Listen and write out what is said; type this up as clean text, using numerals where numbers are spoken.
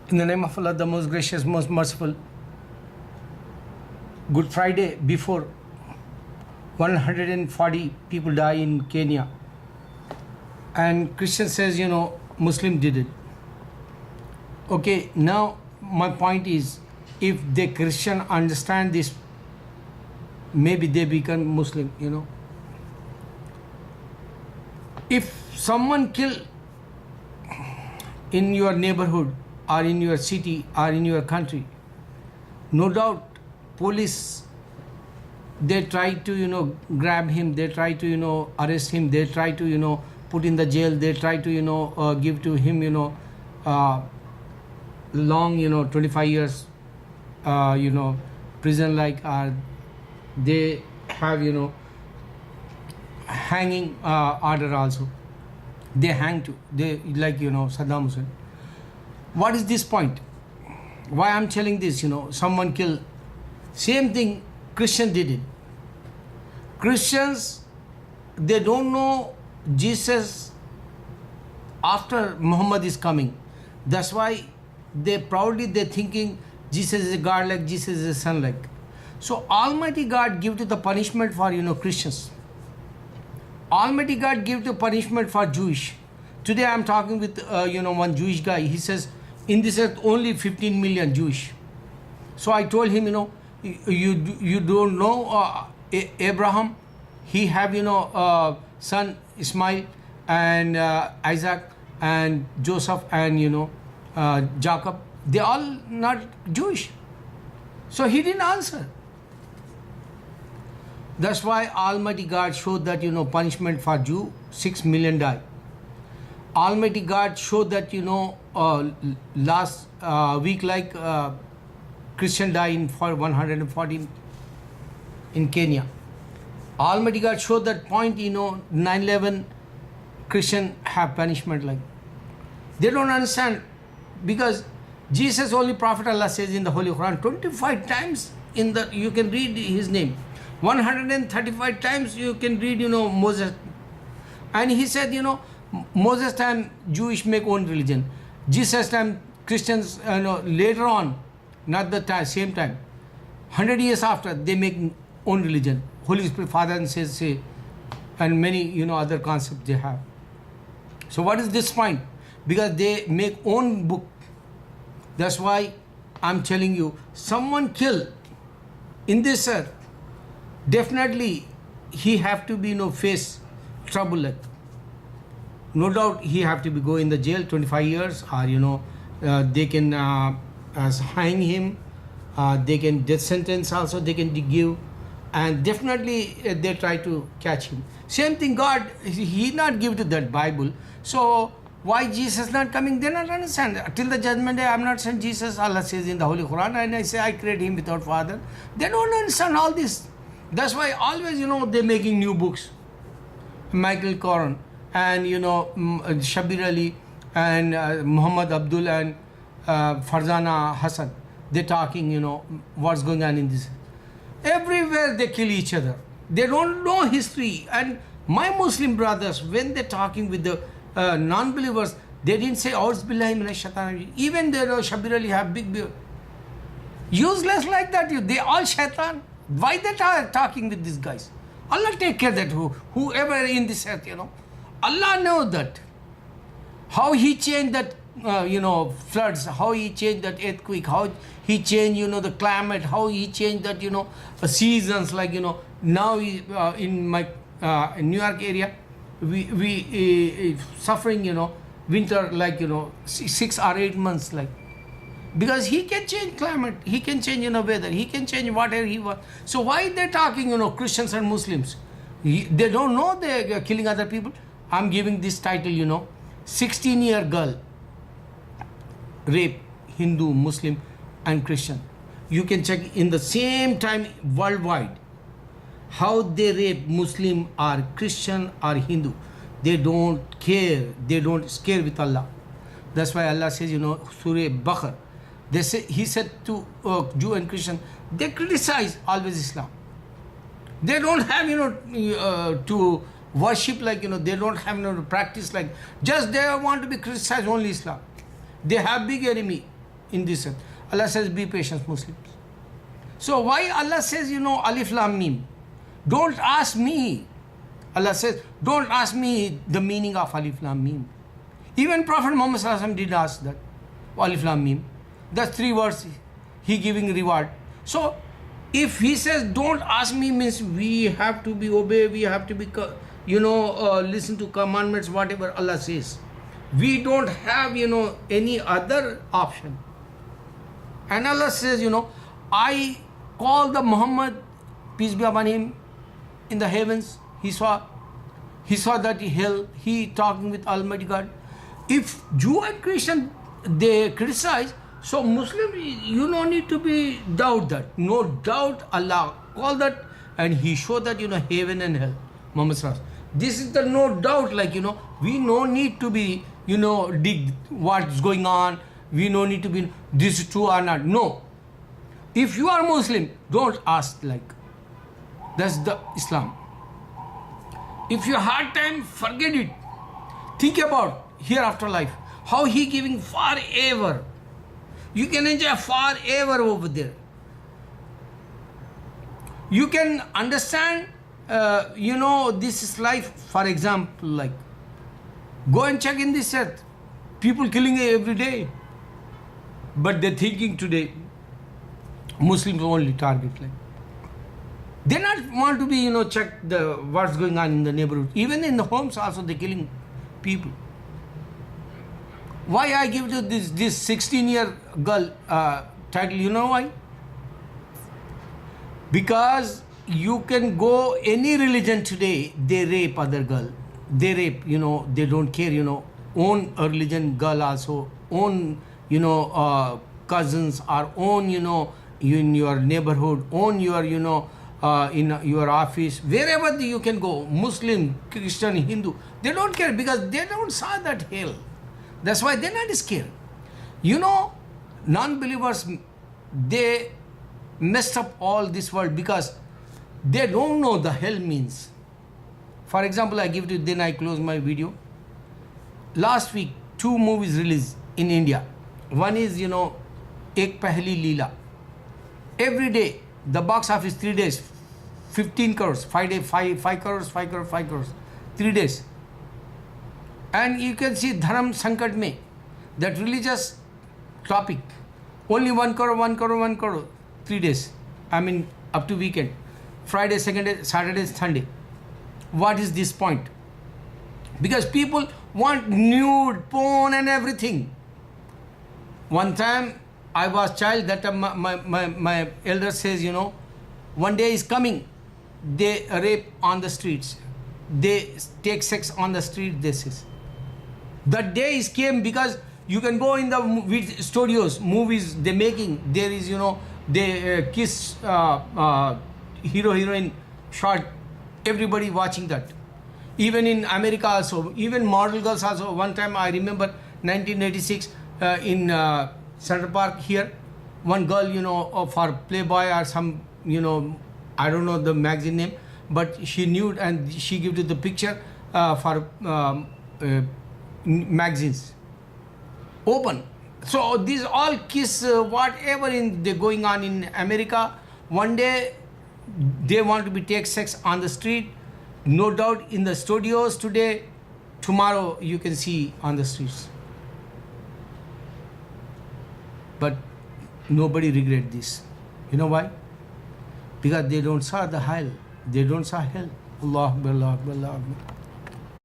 In the name of Allah, the most gracious, most merciful. Good Friday before 140 people die in Kenya. And Christian says, Muslim did it. Okay, now my point is, if the Christian understand this, maybe they become Muslim, If someone kill in your neighborhood or in your city or in your country, no doubt police, they try to grab him, they try to arrest him, they try to put in the jail, they try to give to him long 25 years prison, like they have hanging order also. They hang to, they like Saddam Hussein. What is this point? Why I'm telling this? Someone killed. Same thing Christian did it. Christians, they don't know Jesus after Muhammad is coming. That's why they're thinking Jesus is a God, like Jesus is a son, like. So Almighty God give to the punishment for Christians. Almighty God give the punishment for Jewish. Today I'm talking with one Jewish guy. He says in this earth only 15 million Jewish. So I told him, you don't know Abraham. He have son Ismail and Isaac and Joseph and Jacob. They all not Jewish. So he didn't answer. That's why Almighty God showed that punishment for Jew, 6 million die. Almighty God showed that last week, like Christian died for 140 in Kenya. Almighty God showed that point 9/11 Christian have punishment, like. They don't understand, because Jesus, only Prophet Allah says in the Holy Quran 25 times you can read his name. 135 times you can read Moses. And he said Moses time Jewish make own religion. Jesus time Christians later on, not the time, same time, 100 years after, they make own religion. Holy Spirit Father and say, and many other concepts they have. So what is this point? Because they make own book. That's why I'm telling you, someone killed in this earth, definitely he have to be face trouble, like. No doubt he have to be go in the jail 25 years, or they can hang him, they can death sentence also they can give, and definitely they try to catch him. Same thing God, he not give to that Bible. So why Jesus not coming? They not understand. Till the judgment day I'm not sent Jesus. Allah says in the Holy Quran, and I say I create him without father. They don't understand all this. That's why always they're making new books. Michael Coran and Shabir Ali and Muhammad Abdul and Farzana Hassan, they're talking what's going on in this. Everywhere they kill each other. They don't know history. And my Muslim brothers, when they're talking with the non-believers, they didn't say Auz billahi minash shaitan. Even the Shabir Ali have big beard. Useless like that. They all shaitan. Why they talking with these guys? Allah take care that whoever in this earth, Allah knows that. How he changed that, floods, how he changed that earthquake, how he changed, the climate, how he changed that, seasons, like, now in my New York area, we suffering, winter, like, 6 or 8 months, like. Because he can change climate, he can change weather, he can change whatever he wants. So why they talking Christians and Muslims? They don't know they're killing other people. I'm giving this title 16-year girl rape Hindu, Muslim and Christian. You can check in the same time worldwide how they rape Muslim or Christian or Hindu. They don't care, they don't scare with Allah. That's why Allah says Surah Baqarah, he said to Jew and Christian, they criticize always Islam. They don't have to worship, like they don't have to practice, like just they want to be criticized only Islam. They have big enemy. in this earth. Allah says, be patient, Muslims. So why Allah says, Alif Lam Mim? Don't ask me. Allah says, don't ask me the meaning of Alif Lam Mim. Even Prophet Muhammad Sallallahu Alaihi Wasallam did ask that. Alif Lam Mim. That's 3 words he giving reward. So if he says don't ask me, means we have to be obey, we have to be listen to commandments, whatever Allah says. We don't have any other option. And Allah says, I call the Muhammad, peace be upon him, in the heavens. He saw that hell, he talking with Almighty God. If Jew and Christian they criticize, so Muslim, you don't need to be doubt that. No doubt Allah called that, and he showed that heaven and hell. Muhammad Sallallahu Alaihi Wasallam. This is the no doubt, we no need to be dig what's going on. We no need to be this is true or not. No. If you are Muslim, don't ask that's the Islam. If you hard time, forget it. Think about hereafter life. How he giving forever. You can enjoy forever over there. You can understand, this is life. For example, go and check in this earth. People killing every day. But they're thinking today, Muslims only target. They not want to be, check what's going on in the neighborhood. Even in the homes also they're killing people. Why I give you this 16-year girl title? You know why? Because you can go any religion today, they rape other girl. They rape, they don't care, own a religion girl also, own, cousins, or own, in your neighborhood, own your, in your office, wherever you can go, Muslim, Christian, Hindu, they don't care because they don't saw that hell. That's why they're not scared. Non-believers, they messed up all this world because they don't know the hell means. For example, I give you, then I close my video. Last week, 2 movies released in India. One is, Ek Pehli Leela. Every day, the box office 3 days, 15 crores, 5 days, 5 crores, 5 crores, 5 crores, 3 days. And you can see Dharam Sankat Mein, that religious topic, only 1 crore, 1 crore, 1 crore, 3 days. I mean, up to weekend. Friday, Saturday, Sunday. What is this point? Because people want nude, porn and everything. One time, I was child, that time my elder says, one day is coming, they rape on the streets. They take sex on the street, this is. The day is came because you can go in the studios, movies they're making, there is, they kiss hero, heroine shot, everybody watching that. Even in America also, even model girls also. One time I remember 1986 in Central Park here, one girl, for Playboy or some, I don't know the magazine name, but she nude and she gave it the picture for magazines. Open. So these all kiss, whatever they're going on in America. One day they want to be take sex on the street. No doubt in the studios today, tomorrow you can see on the streets. But nobody regret this. You know why? Because they don't saw the hell. They don't saw hell. Allah Akbar, Allah Akbar, Allah Akbar.